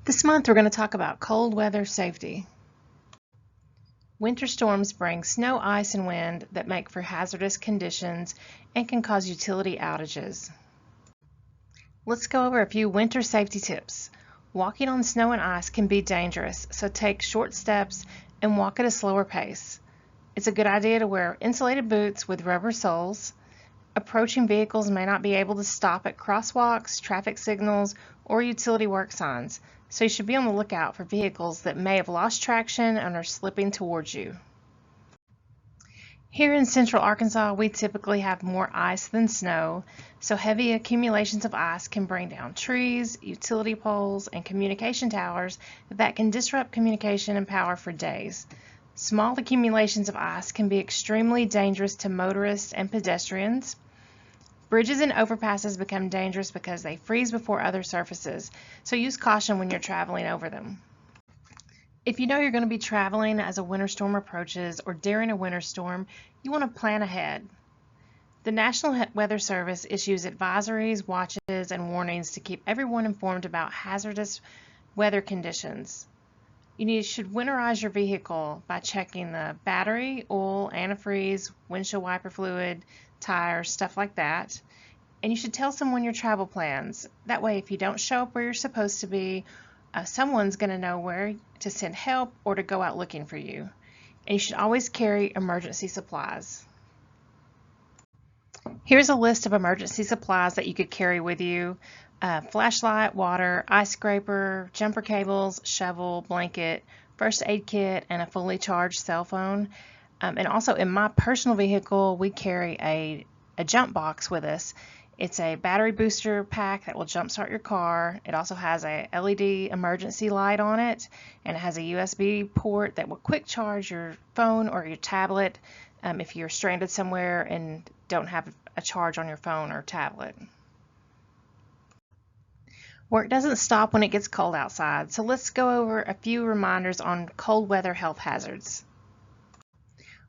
This month we're going to talk about cold weather safety. Winter storms bring snow, ice, and wind that make for hazardous conditions and can cause utility outages. Let's go over a few winter safety tips. Walking on snow and ice can be dangerous, so take short steps and walk at a slower pace. It's a good idea to wear insulated boots with rubber soles. Approaching vehicles may not be able to stop at crosswalks, traffic signals, or utility work signs, so you should be on the lookout for vehicles that may have lost traction and are slipping towards you. Here in central Arkansas, we typically have more ice than snow, so heavy accumulations of ice can bring down trees, utility poles, and communication towers that can disrupt communication and power for days. Small accumulations of ice can be extremely dangerous to motorists and pedestrians. Bridges and overpasses become dangerous because they freeze before other surfaces, so use caution when you're traveling over them. If you know you're going to be traveling as a winter storm approaches or during a winter storm, you want to plan ahead. The National Weather Service issues advisories, watches, and warnings to keep everyone informed about hazardous weather conditions. You should winterize your vehicle by checking the battery, oil, antifreeze, windshield wiper fluid, tires, stuff like that. And you should tell someone your travel plans. That way, if you don't show up where you're supposed to be, someone's going to know where to send help or to go out looking for you. And you should always carry emergency supplies. Here's a list of emergency supplies that you could carry with you. Flashlight, water, ice scraper, jumper cables, shovel, blanket, first aid kit, and a fully charged cell phone. And also in my personal vehicle, we carry a jump box with us. It's a battery booster pack that will jumpstart your car. It also has a LED emergency light on it, and it has a USB port that will quick charge your phone or your tablet if you're stranded somewhere and don't have a charge on your phone or tablet. Work doesn't stop when it gets cold outside, so let's go over a few reminders on cold weather health hazards.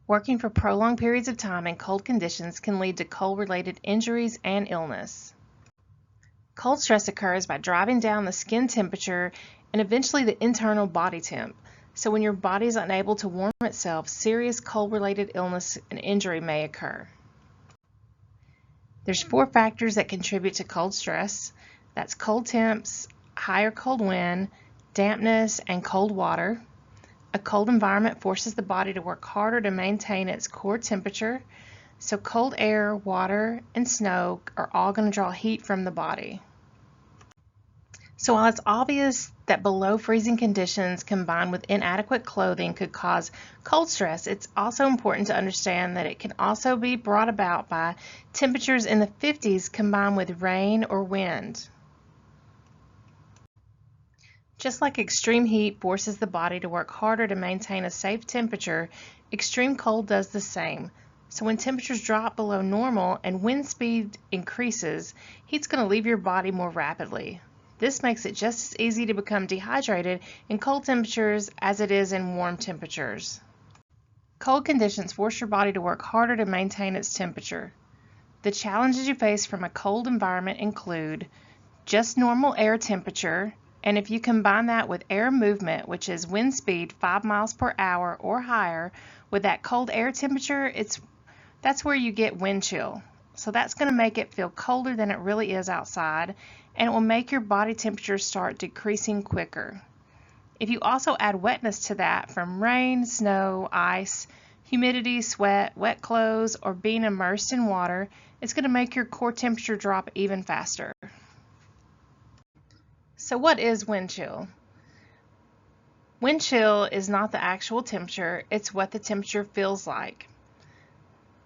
Working for prolonged periods of time in cold conditions can lead to cold-related injuries and illness. Cold stress occurs by driving down the skin temperature and eventually the internal body temp. So when your body is unable to warm itself, serious cold-related illness and injury may occur. There's 4 factors that contribute to cold stress. That's cold temps, higher cold wind, dampness, and cold water. A cold environment forces the body to work harder to maintain its core temperature, so cold air, water, and snow are all going to draw heat from the body. So while it's obvious that below freezing conditions combined with inadequate clothing could cause cold stress, it's also important to understand that it can also be brought about by temperatures in the 50s combined with rain or wind. Just like extreme heat forces the body to work harder to maintain a safe temperature, extreme cold does the same. So when temperatures drop below normal and wind speed increases, heat's going to leave your body more rapidly. This makes it just as easy to become dehydrated in cold temperatures as it is in warm temperatures. Cold conditions force your body to work harder to maintain its temperature. The challenges you face from a cold environment include just normal air temperature, and if you combine that with air movement, which is wind speed 5 miles per hour or higher, with that cold air temperature, that's where you get wind chill. So that's going to make it feel colder than it really is outside, and it will make your body temperature start decreasing quicker. If you also add wetness to that from rain, snow, ice, humidity, sweat, wet clothes, or being immersed in water, it's going to make your core temperature drop even faster. So what is wind chill? Wind chill is not the actual temperature, it's what the temperature feels like.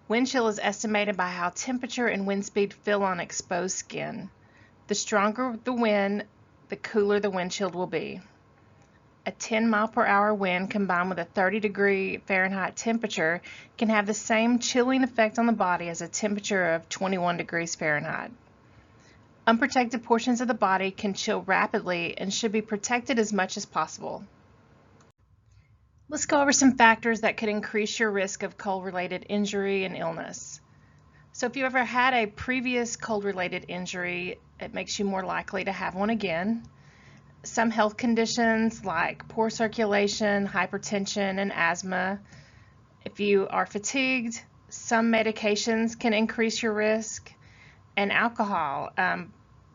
Wind chill is estimated by how temperature and wind speed feel on exposed skin. The stronger the wind, the cooler the wind chill will be. A 10 mile per hour wind combined with a 30-degree Fahrenheit temperature can have the same chilling effect on the body as a temperature of 21 degrees Fahrenheit. Unprotected portions of the body can chill rapidly and should be protected as much as possible. Let's go over some factors that could increase your risk of cold-related injury and illness. So if you ever had a previous cold-related injury, it makes you more likely to have one again. some health conditions like poor circulation, hypertension, and asthma. If you are fatigued, some medications can increase your risk, and alcohol,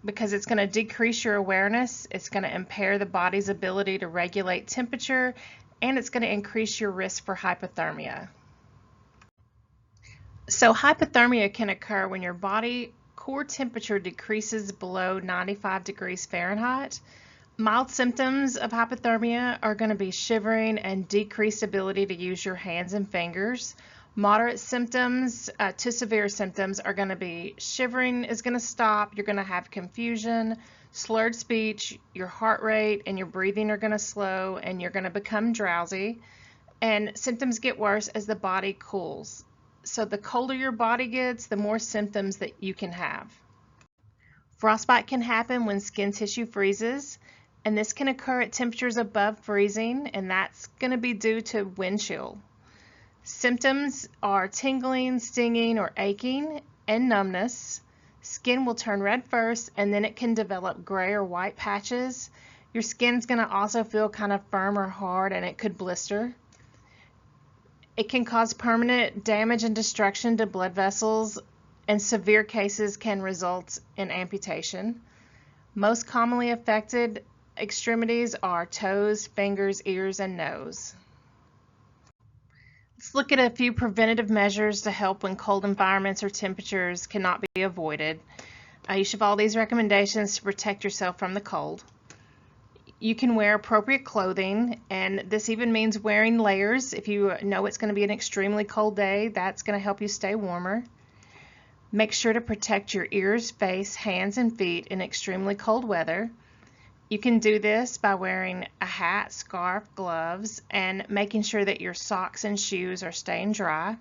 because it's going to decrease your awareness, it's going to impair the body's ability to regulate temperature, and it's going to increase your risk for hypothermia. So hypothermia can occur when your body core temperature decreases below 95 degrees Fahrenheit. Mild symptoms of hypothermia are going to be shivering and decreased ability to use your hands and fingers. Moderate symptoms to severe symptoms are going to be shivering is going to stop, you're going to have confusion, slurred speech, your heart rate and your breathing are going to slow, and you're going to become drowsy. And symptoms get worse as the body cools. So the colder your body gets, the more symptoms that you can have. Frostbite can happen when skin tissue freezes, and this can occur at temperatures above freezing, and that's going to be due to wind chill. Symptoms are tingling, stinging, or aching, and numbness. Skin will turn red first, and then it can develop gray or white patches. Your skin's going to also feel kind of firm or hard, and it could blister. It can cause permanent damage and destruction to blood vessels, and severe cases can result in amputation. Most commonly affected extremities are toes, fingers, ears, and nose. Let's look at a few preventative measures to help when cold environments or temperatures cannot be avoided. You should follow these recommendations to protect yourself from the cold. You can wear appropriate clothing, and this even means wearing layers. If you know it's going to be an extremely cold day, that's going to help you stay warmer. Make sure to protect your ears, face, hands, and feet in extremely cold weather. You can do this by wearing a hat, scarf, gloves, and making sure that your socks and shoes are staying dry.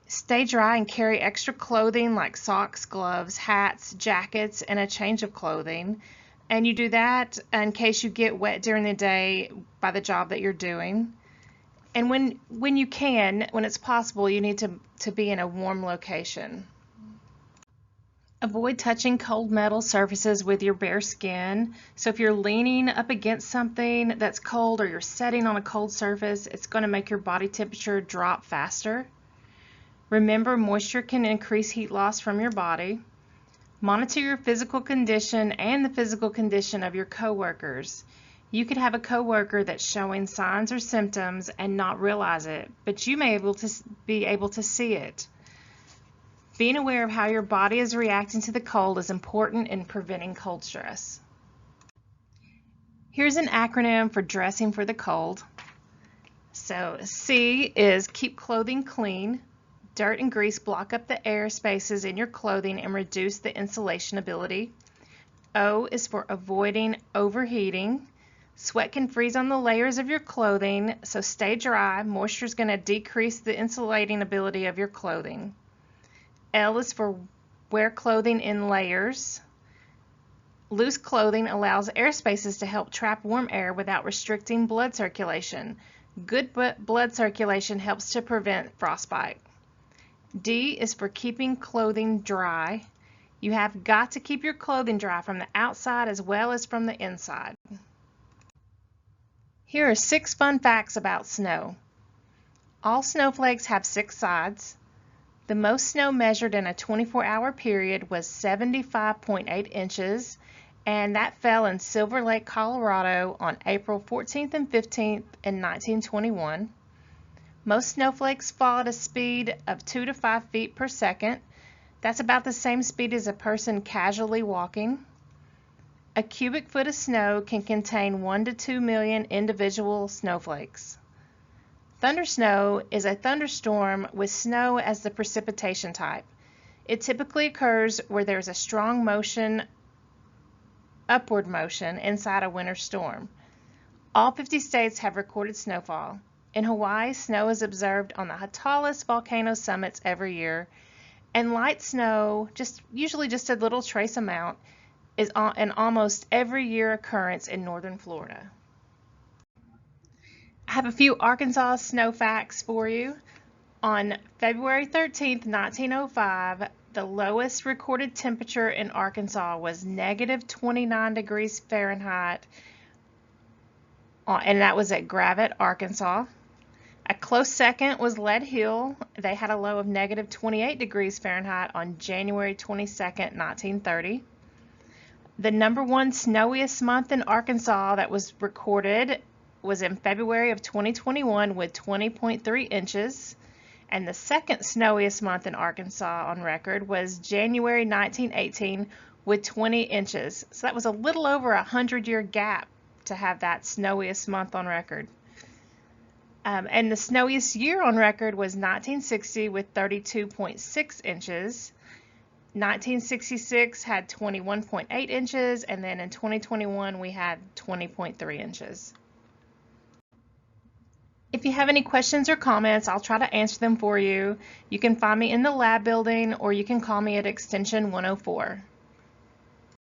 Stay dry and carry extra clothing like socks, gloves, hats, jackets, and a change of clothing. And you do that in case you get wet during the day by the job that you're doing. And when you can, when it's possible, you need to be in a warm location. Avoid touching cold metal surfaces with your bare skin. So if you're leaning up against something that's cold, or you're sitting on a cold surface, it's going to make your body temperature drop faster. Remember, moisture can increase heat loss from your body. Monitor your physical condition and the physical condition of your coworkers. You could have a coworker that's showing signs or symptoms and not realize it, but you may be able to see it. Being aware of how your body is reacting to the cold is important in preventing cold stress. Here's an acronym for dressing for the cold. So C is keep clothing clean. Dirt and grease block up the air spaces in your clothing and reduce the insulation ability. O is for avoiding overheating. Sweat can freeze on the layers of your clothing, so stay dry. Moisture is going to decrease the insulating ability of your clothing. L is for wear clothing in layers. Loose clothing allows air spaces to help trap warm air without restricting blood circulation. Good blood circulation helps to prevent frostbite. D is for keeping clothing dry. You have got to keep your clothing dry from the outside as well as from the inside. Here are 6 fun facts about snow. All snowflakes have 6 sides. The most snow measured in a 24-hour period was 75.8 inches, and that fell in Silver Lake, Colorado on April 14th and 15th in 1921. Most snowflakes fall at a speed of 2 to 5 feet per second. That's about the same speed as a person casually walking. A cubic foot of snow can contain 1 to 2 million individual snowflakes. Thundersnow is a thunderstorm with snow as the precipitation type. It typically occurs where there's a strong motion, upward motion, inside a winter storm. All 50 states have recorded snowfall. In Hawaii, snow is observed on the tallest volcano summits every year, and light snow, usually just a little trace amount, is an almost every year occurrence in northern Florida. I have a few Arkansas snow facts for you. On February 13th, 1905, The lowest recorded temperature in Arkansas was negative 29 degrees Fahrenheit, and that was at Gravette, Arkansas. A close second was Lead Hill. They had a low of negative 28 degrees Fahrenheit on January 22nd, 1930. The number one snowiest month in Arkansas that was recorded was in February of 2021 with 20.3 inches. And the second snowiest month in Arkansas on record was January 1918 with 20 inches. So that was a little over a 100-year gap to have that snowiest month on record. And the snowiest year on record was 1960 with 32.6 inches. 1966 had 21.8 inches, and then in 2021 we had 20.3 inches. If you have any questions or comments, I'll try to answer them for you. You can find me in the lab building, or you can call me at extension 104.